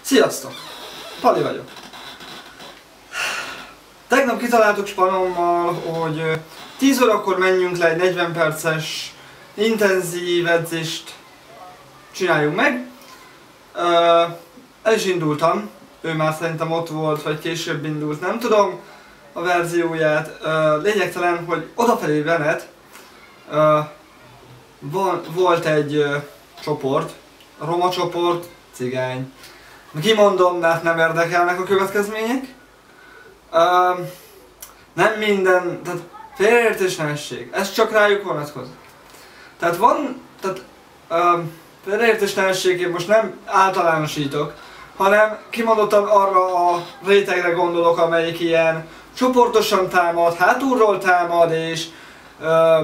Sziasztok! Pali vagyok. Tegnap kitaláltuk Spanommal, hogy 10 órakor menjünk le egy 40 perces intenzív edzést csináljunk meg. El is indultam, ő már szerintem ott volt, vagy később indult, nem tudom a verzióját. Lényegtelen, hogy odafelé menet volt egy csoport, a roma csoport, cigány. Kimondom, mert nem érdekelnek a következmények. Nem minden, tehát félreértés nelesség, ez csak rájuk vonatkozik. Tehát félreértés nelességén most nem általánosítok, hanem kimondottan arra a rétegre gondolok, amelyik ilyen csoportosan támad, hátulról támad és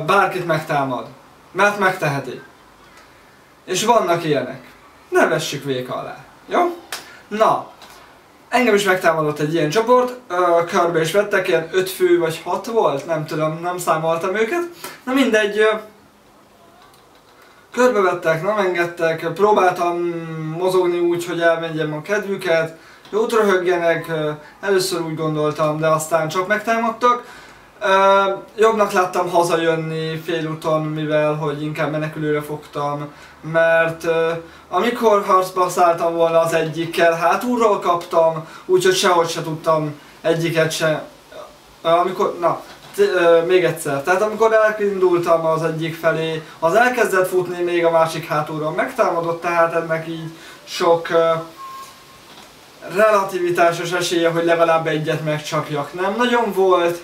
bárkit megtámad. Mert megteheti. És vannak ilyenek. Ne vessük véka alá. Jó? Na, engem is megtámadott egy ilyen csoport, körbe is vettek, ilyen 5 fő vagy 6 volt, nem tudom, nem számoltam őket. Na mindegy, körbevettek, nem engedtek, próbáltam mozogni úgy, hogy elmenjem a kedvüket, jót röhögjenek, először úgy gondoltam, de aztán csak megtámadtak. Jobbnak láttam hazajönni félúton, mivel hogy inkább menekülőre fogtam, mert amikor harcba szálltam volna az egyikkel, hátulról kaptam, úgyhogy sehogy se tudtam egyiket se. Még egyszer, tehát amikor elindultam az egyik felé, az elkezdett futni, még a másik hátulról megtámadott, tehát ennek így sok relativitásos esélye, hogy legalább egyet megcsapjak nem nagyon volt.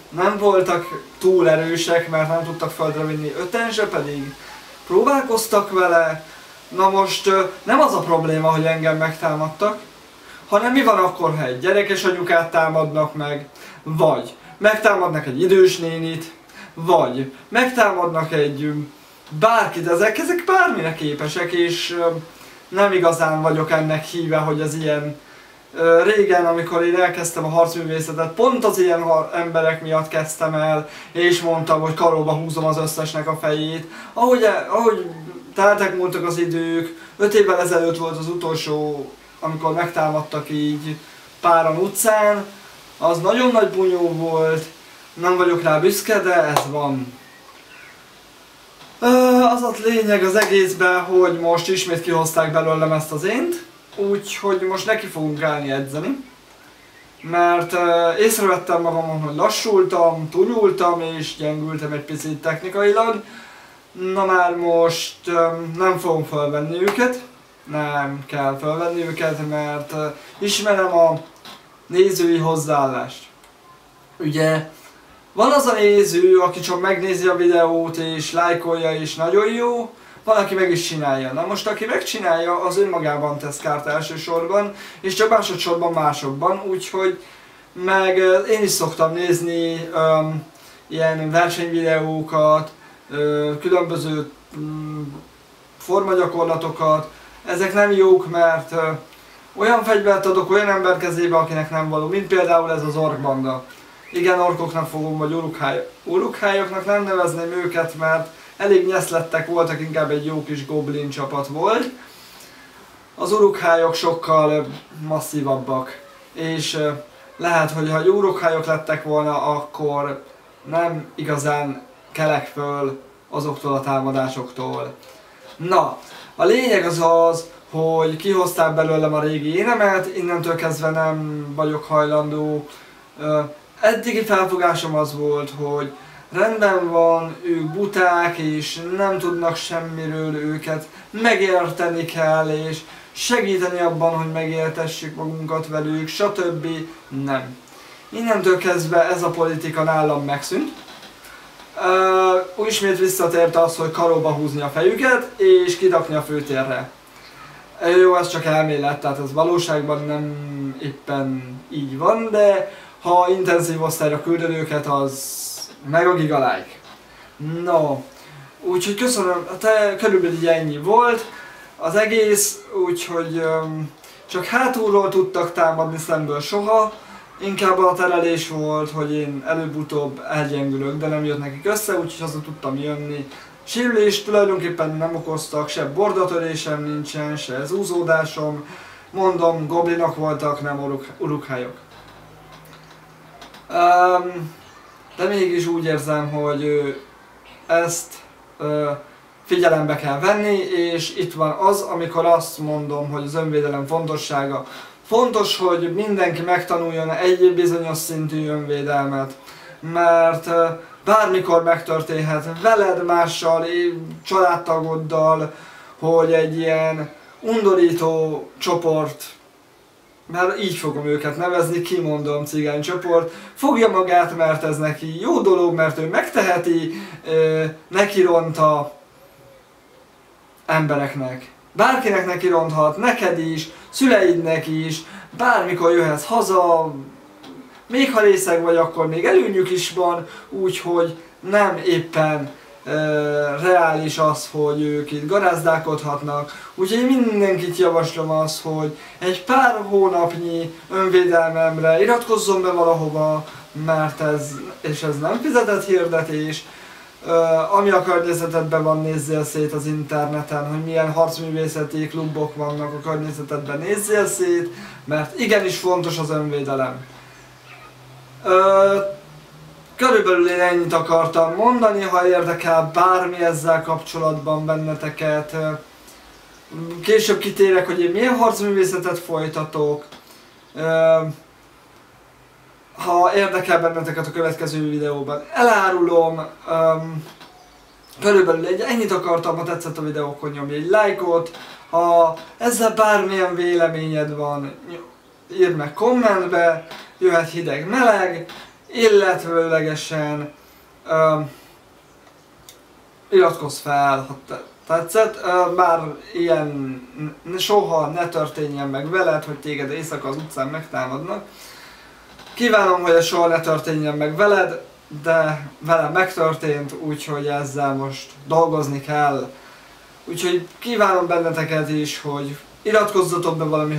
Nem voltak túl erősek, mert nem tudtak földre vinni 5-en se, pedig próbálkoztak vele. Na most nem az a probléma, hogy engem megtámadtak, hanem mi van akkor, ha egy gyerekes anyukát támadnak meg, vagy megtámadnak egy idős nénit, vagy megtámadnak egy bárkit, ezek bármire képesek, és nem igazán vagyok ennek híve, hogy az ilyen. Régen, amikor én elkezdtem a harcművészetet, pont az ilyen emberek miatt kezdtem el, és mondtam, hogy karóba húzom az összesnek a fejét. Ahogy teltek múltak az idők, 5 évvel ezelőtt volt az utolsó, amikor megtámadtak így páran utcán, az nagyon nagy bunyó volt, nem vagyok rá büszke, de ez van. Az a lényeg az egészben, hogy most ismét kihozták belőlem ezt az ént. Úgyhogy most neki fogunk állni edzeni, mert észrevettem magamon, hogy lassultam, túlultam és gyengültem egy picit technikailag. Na már most nem fogom felvenni őket, nem kell felvenni őket, mert ismerem a nézői hozzáállást. Ugye van az a néző, aki csak megnézi a videót és lájkolja és nagyon jó, van, aki meg is csinálja. Na most, aki megcsinálja, az önmagában tesz kárt elsősorban, és csak másodszorban másokban, úgyhogy meg én is szoktam nézni ilyen versenyvideókat, különböző formagyakorlatokat. Ezek nem jók, mert olyan fegyvert adok olyan ember kezébe, akinek nem való, mint például ez az orkbanda. Igen, orkoknak fogom, vagy urukhályoknak nem nevezném őket, mert elég nyeszlettek voltak, inkább egy jó kis goblin csapat volt. Az urukhályok sokkal masszívabbak, és lehet, hogy ha urukhályok lettek volna, akkor nem igazán kelek föl azoktól a támadásoktól. Na, a lényeg az, hogy kihozták belőlem a régi énemet, innentől kezdve nem vagyok hajlandó. Eddigi felfogásom az volt, hogy rendben van, ők buták és nem tudnak semmiről, őket megérteni kell és segíteni abban, hogy megértessük magunkat velük, stb. Nem. Innentől kezdve ez a politika nálam megszűnt. Ismét visszatért az, hogy karóba húzni a fejüket és kidakni a főtérre. Jó, ez csak elmélet, tehát ez valóságban nem éppen így van, de ha intenzív osztályra küldöd őket, az meg a gigalike. No, úgyhogy köszönöm, körülbelül így ennyi volt az egész, úgyhogy csak hátulról tudtak támadni, szemből soha. Inkább a terelés volt, hogy én előbb-utóbb elgyengülök, de nem jött nekik össze, úgyhogy azon tudtam jönni. Sérülést tulajdonképpen nem okoztak, se bordatörésem nincsen, se zúzódásom. Mondom, goblinok voltak, nem urukhályok. De mégis úgy érzem, hogy ezt figyelembe kell venni, és itt van az, amikor azt mondom, hogy az önvédelem fontossága. Fontos, hogy mindenki megtanuljon egy bizonyos szintű önvédelmet, mert bármikor megtörténhet veled, mással, családtagoddal, hogy egy ilyen undorító csoport, mert így fogom őket nevezni, kimondom, cigány csoport, fogja magát, mert ez neki jó dolog, mert ő megteheti, neki ront a embereknek. Bárkinek neki ronthat, neked is, szüleidnek is, bármikor jöhetsz haza, még ha részeg vagy, akkor még előnyük is van, úgyhogy nem éppen reális az, hogy ők itt garázdálkodhatnak. Úgyhogy mindenkit javaslom az, hogy egy pár hónapnyi önvédelmemre iratkozzon be valahova, mert ez nem fizetett hirdetés. Ami a környezetedben van, nézzél szét az interneten, hogy milyen harcművészeti klubok vannak a környezetedben, nézzél szét, mert igenis fontos az önvédelem. Körülbelül én ennyit akartam mondani, ha érdekel bármi ezzel kapcsolatban benneteket. Később kitérek, hogy én milyen harcművészetet folytatok. Ha érdekel benneteket a következő videóban, elárulom. Körülbelül ennyit akartam, ha tetszett a videó, akkor nyomj egy lájkot. Ha ezzel bármilyen véleményed van, írd meg kommentbe, jöhet hideg-meleg, illetőlegesen iratkozz fel, ha tetszett, bár ilyen soha ne történjen meg veled, hogy téged éjszaka az utcán megtámadnak. Kívánom, hogy ez soha ne történjen meg veled, de velem megtörtént, úgyhogy ezzel most dolgozni kell. Úgyhogy kívánom benneteket is, hogy iratkozzatok be valami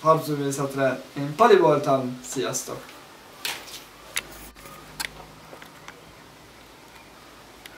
harcművészetre. Én Pali voltam, sziasztok!